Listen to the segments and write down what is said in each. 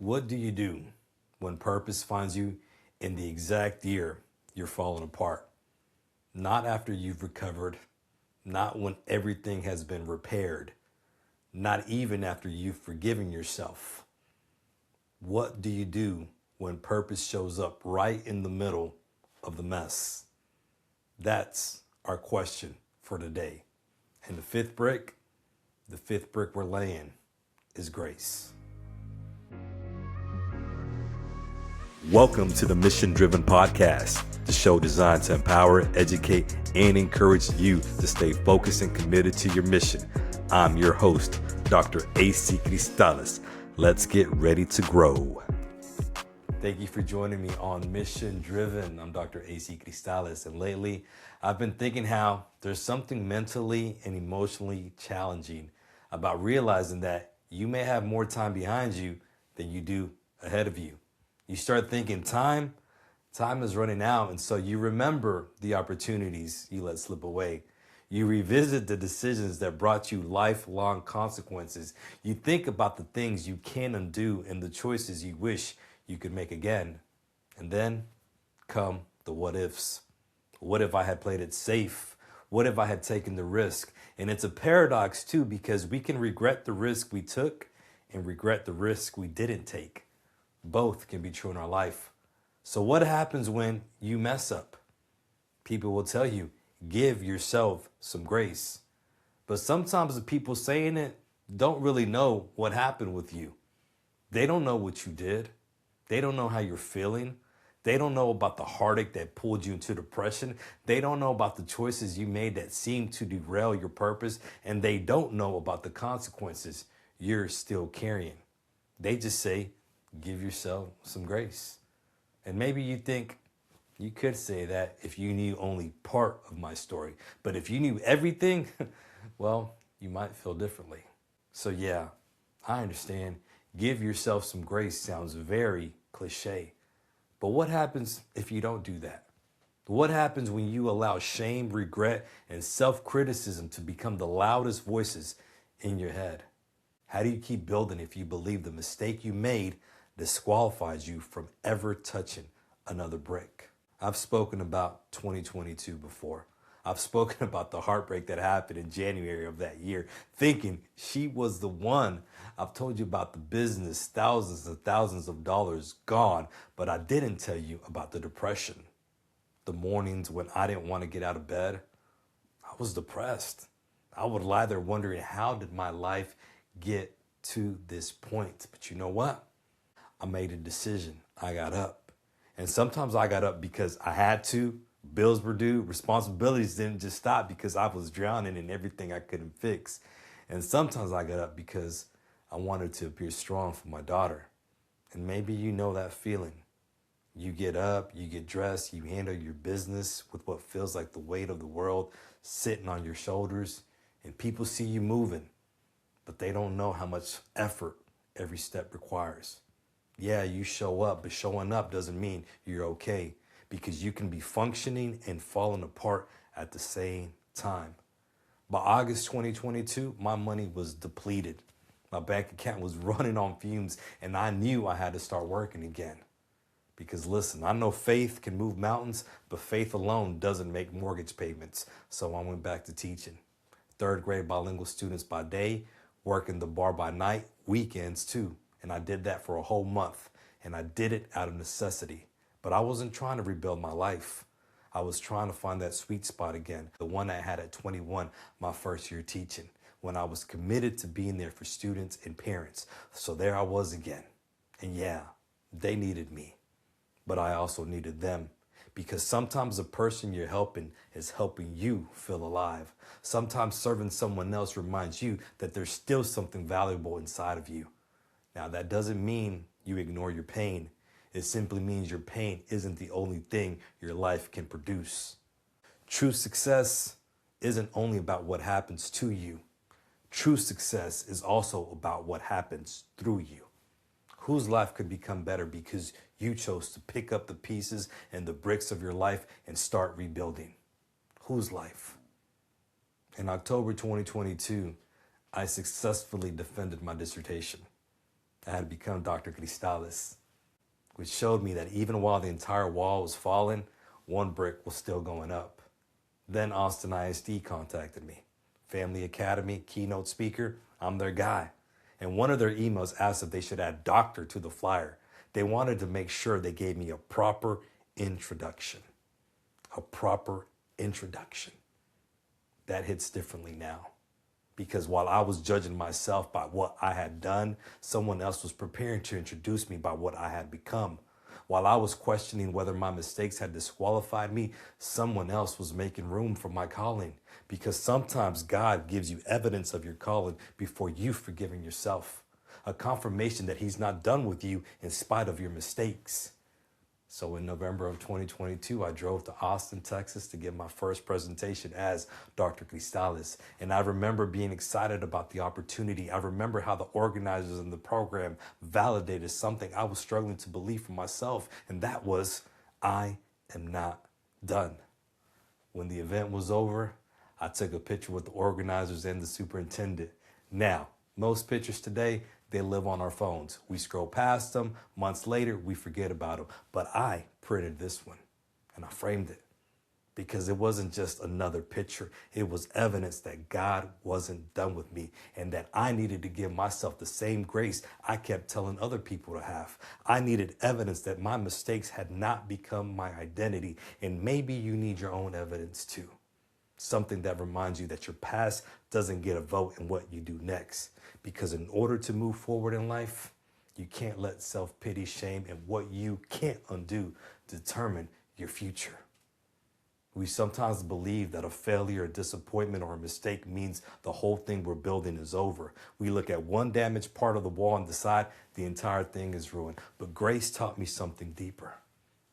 What do you do when purpose finds you in the exact year you're falling apart? Not after you've recovered, not when everything has been repaired, not even after you've forgiven yourself. What do you do when purpose shows up right in the middle of the mess? That's our question for today. And the fifth brick we're laying is grace. Welcome to the Mission Driven Podcast, the show designed to empower, educate, and encourage you to stay focused and committed to your mission. I'm your host, Dr. AC Cristales. Let's get ready to grow. Thank you for joining me on Mission Driven. I'm Dr. AC Cristales, and lately I've been thinking how there's something mentally and emotionally challenging about realizing that you may have more time behind you than you do ahead of you. You start thinking time is running out, and so you remember the opportunities you let slip away. You revisit the decisions that brought you lifelong consequences. You think about the things you can undo and the choices you wish you could make again. And then come the what ifs. What if I had played it safe? What if I had taken the risk? And it's a paradox too, because we can regret the risk we took and regret the risk we didn't take. Both can be true in our life. So what happens when you mess up? People will tell you, give yourself some grace. But sometimes the people saying it don't really know what happened with you. They don't know what you did. They don't know how you're feeling. They don't know about the heartache that pulled you into depression. They don't know about the choices you made that seemed to derail your purpose. And they don't know about the consequences you're still carrying. They just say, give yourself some grace. And maybe you think you could say that if you knew only part of my story. But if you knew everything, well, you might feel differently. So yeah, I understand. Give yourself some grace sounds very cliche. But what happens if you don't do that? What happens when you allow shame, regret, and self-criticism to become the loudest voices in your head? How do you keep building if you believe the mistake you made disqualifies you from ever touching another brick? I've spoken about 2022 before. I've spoken about the heartbreak that happened in January of that year, thinking she was the one. I've told you about the business, thousands and thousands of dollars gone, but I didn't tell you about the depression. The mornings when I didn't want to get out of bed, I was depressed. I would lie there wondering, how did my life get to this point? But you know what? I made a decision. I got up. And sometimes I got up because I had to. Bills were due. Responsibilities didn't just stop because I was drowning in everything I couldn't fix. And sometimes I got up because I wanted to appear strong for my daughter. And maybe you know that feeling. You get up, you get dressed, you handle your business with what feels like the weight of the world sitting on your shoulders. And people see you moving, but they don't know how much effort every step requires. Yeah, you show up, but showing up doesn't mean you're okay, because you can be functioning and falling apart at the same time. By August 2022, my money was depleted. My bank account was running on fumes, and I knew I had to start working again. Because listen, I know faith can move mountains, but faith alone doesn't make mortgage payments. So I went back to teaching. Third grade bilingual students by day, working the bar by night, weekends too. And I did that for a whole month, and I did it out of necessity. But I wasn't trying to rebuild my life. I was trying to find that sweet spot again, the one I had at 21, my first year teaching, when I was committed to being there for students and parents. So there I was again. And yeah, they needed me, but I also needed them. Because sometimes the person you're helping is helping you feel alive. Sometimes serving someone else reminds you that there's still something valuable inside of you. Now, that doesn't mean you ignore your pain. It simply means your pain isn't the only thing your life can produce. True success isn't only about what happens to you. True success is also about what happens through you. Whose life could become better because you chose to pick up the pieces and the bricks of your life and start rebuilding? Whose life? In October 2022, I successfully defended my dissertation. I had become Dr. Cristales, which showed me that even while the entire wall was falling, one brick was still going up. Then Austin ISD contacted me. Family Academy, keynote speaker, I'm their guy. And one of their emails asked if they should add doctor to the flyer. They wanted to make sure they gave me a proper introduction. A proper introduction. That hits differently now. Because while I was judging myself by what I had done, someone else was preparing to introduce me by what I had become. While I was questioning whether my mistakes had disqualified me, someone else was making room for my calling. Because sometimes God gives you evidence of your calling before you've forgiven yourself. A confirmation that he's not done with you in spite of your mistakes. So in November of 2022, I drove to Austin, Texas to give my first presentation as Dr. Cristales. And I remember being excited about the opportunity. I remember how the organizers in the program validated something I was struggling to believe for myself. And that was, I am not done. When the event was over, I took a picture with the organizers and the superintendent. Now, most pictures today, they live on our phones. We scroll past them. Months later, we forget about them. But I printed this one and I framed it because it wasn't just another picture. It was evidence that God wasn't done with me and that I needed to give myself the same grace I kept telling other people to have. I needed evidence that my mistakes had not become my identity. And maybe you need your own evidence too. Something that reminds you that your past doesn't get a vote in what you do next. Because in order to move forward in life, you can't let self-pity, shame, and what you can't undo determine your future. We sometimes believe that a failure, a disappointment, or a mistake means the whole thing we're building is over. We look at one damaged part of the wall and decide the entire thing is ruined. But grace taught me something deeper.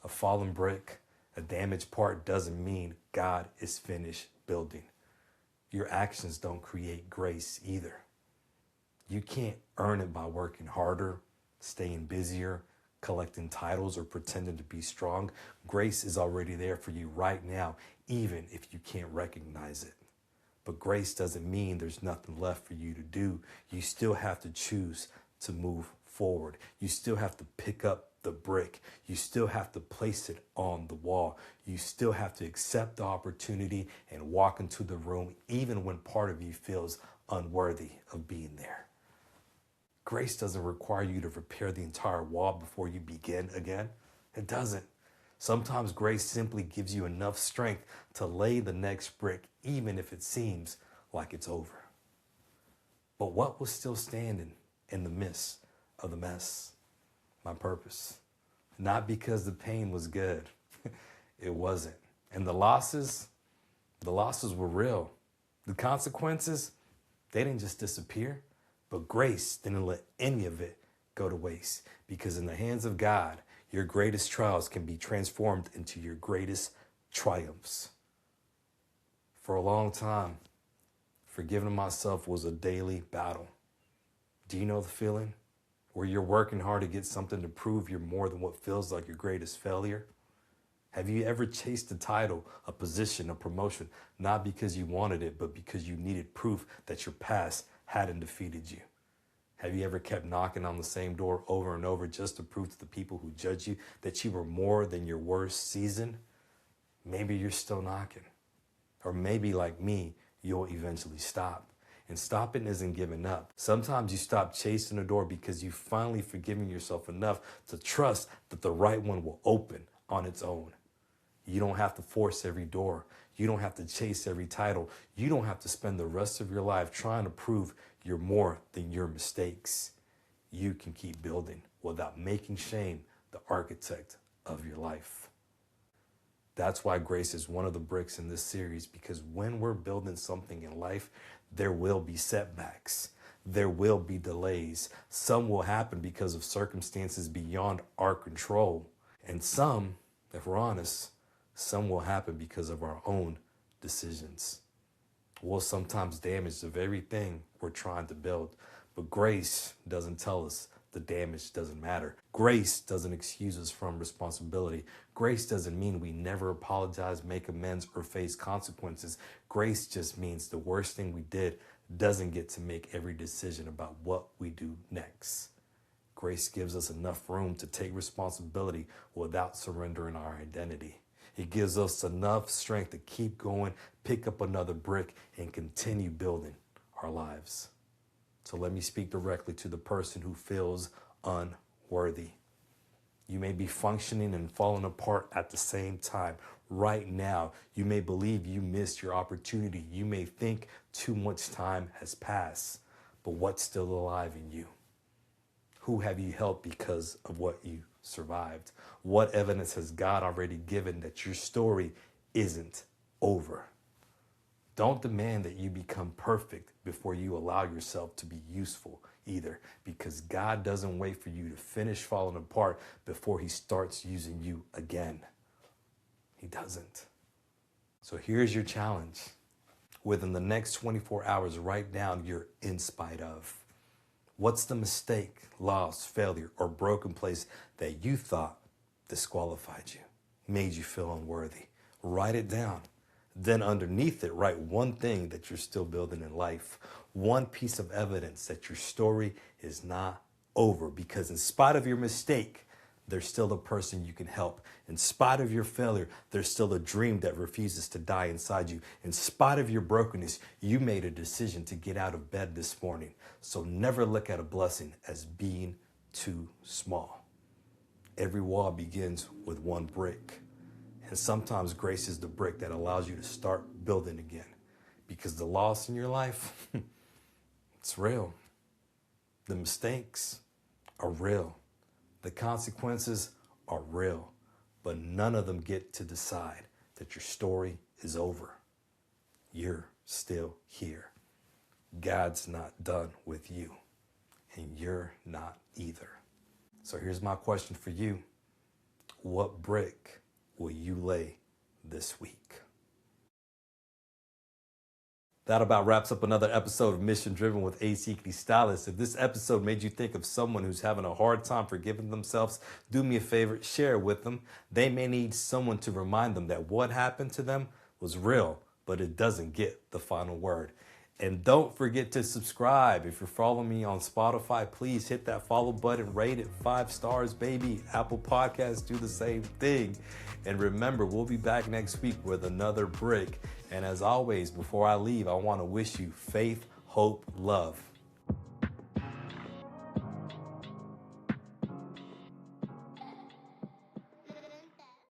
A fallen brick, a damaged part doesn't mean God is finished building. Your actions don't create grace either. You can't earn it by working harder, staying busier, collecting titles, or pretending to be strong. Grace is already there for you right now, even if you can't recognize it. But grace doesn't mean there's nothing left for you to do. You still have to choose to move forward. You still have to pick up the brick. You still have to place it on the wall. You still have to accept the opportunity and walk into the room, even when part of you feels unworthy of being there. Grace doesn't require you to repair the entire wall before you begin again. It doesn't. Sometimes grace simply gives you enough strength to lay the next brick, even if it seems like it's over. But what was still standing in the midst of the mess? My purpose. Not because the pain was good. It wasn't. And the losses were real. The consequences, they didn't just disappear. But grace didn't let any of it go to waste, because in the hands of God, your greatest trials can be transformed into your greatest triumphs. For a long time, forgiving myself was a daily battle. Do you know the feeling where you're working hard to get something to prove you're more than what feels like your greatest failure? Have you ever chased a title, a position, a promotion, not because you wanted it, but because you needed proof that your past hadn't defeated you? Have you ever kept knocking on the same door over and over just to prove to the people who judge you that you were more than your worst season? Maybe you're still knocking. Or maybe like me, you'll eventually stop. And stopping isn't giving up. Sometimes you stop chasing a door because you've finally forgiven yourself enough to trust that the right one will open on its own. You don't have to force every door. You don't have to chase every title. You don't have to spend the rest of your life trying to prove you're more than your mistakes. You can keep building without making shame the architect of your life. That's why grace is one of the bricks in this series, because when we're building something in life, there will be setbacks. There will be delays. Some will happen because of circumstances beyond our control. And some, if we're honest, some will happen because of our own decisions. We'll sometimes damage the very thing we're trying to build. But grace doesn't tell us the damage doesn't matter. Grace doesn't excuse us from responsibility. Grace doesn't mean we never apologize, make amends, or face consequences. Grace just means the worst thing we did doesn't get to make every decision about what we do next. Grace gives us enough room to take responsibility without surrendering our identity. It gives us enough strength to keep going, pick up another brick, and continue building our lives. So let me speak directly to the person who feels unworthy. You may be functioning and falling apart at the same time. Right now, you may believe you missed your opportunity. You may think too much time has passed. But what's still alive in you? Who have you helped because of what you survived? What evidence has God already given that your story isn't over? Don't demand that you become perfect before you allow yourself to be useful either, because God doesn't wait for you to finish falling apart before he starts using you again. He doesn't. So here's your challenge. Within the next 24 hours, write down your in spite of. What's the mistake, loss, failure, or broken place that you thought disqualified you, made you feel unworthy? Write it down. Then underneath it, write one thing that you're still building in life. One piece of evidence that your story is not over, because in spite of your mistake, there's still a person you can help. In spite of your failure, there's still a dream that refuses to die inside you. In spite of your brokenness, you made a decision to get out of bed this morning. So never look at a blessing as being too small. Every wall begins with one brick. And sometimes grace is the brick that allows you to start building again. Because the loss in your life, it's real. The mistakes are real. The consequences are real. But none of them get to decide that your story is over. You're still here. God's not done with you. And you're not either. So here's my question for you. What brick will you lay this week? That about wraps up another episode of Mission Driven with AC Cristales. If this episode made you think of someone who's having a hard time forgiving themselves, do me a favor, share it with them. They may need someone to remind them that what happened to them was real, but it doesn't get the final word. And don't forget to subscribe. If you're following me on Spotify, please hit that follow button, rate it 5 stars, baby. Apple Podcasts, do the same thing. And remember, we'll be back next week with another brick. And as always, before I leave, I want to wish you faith, hope, love.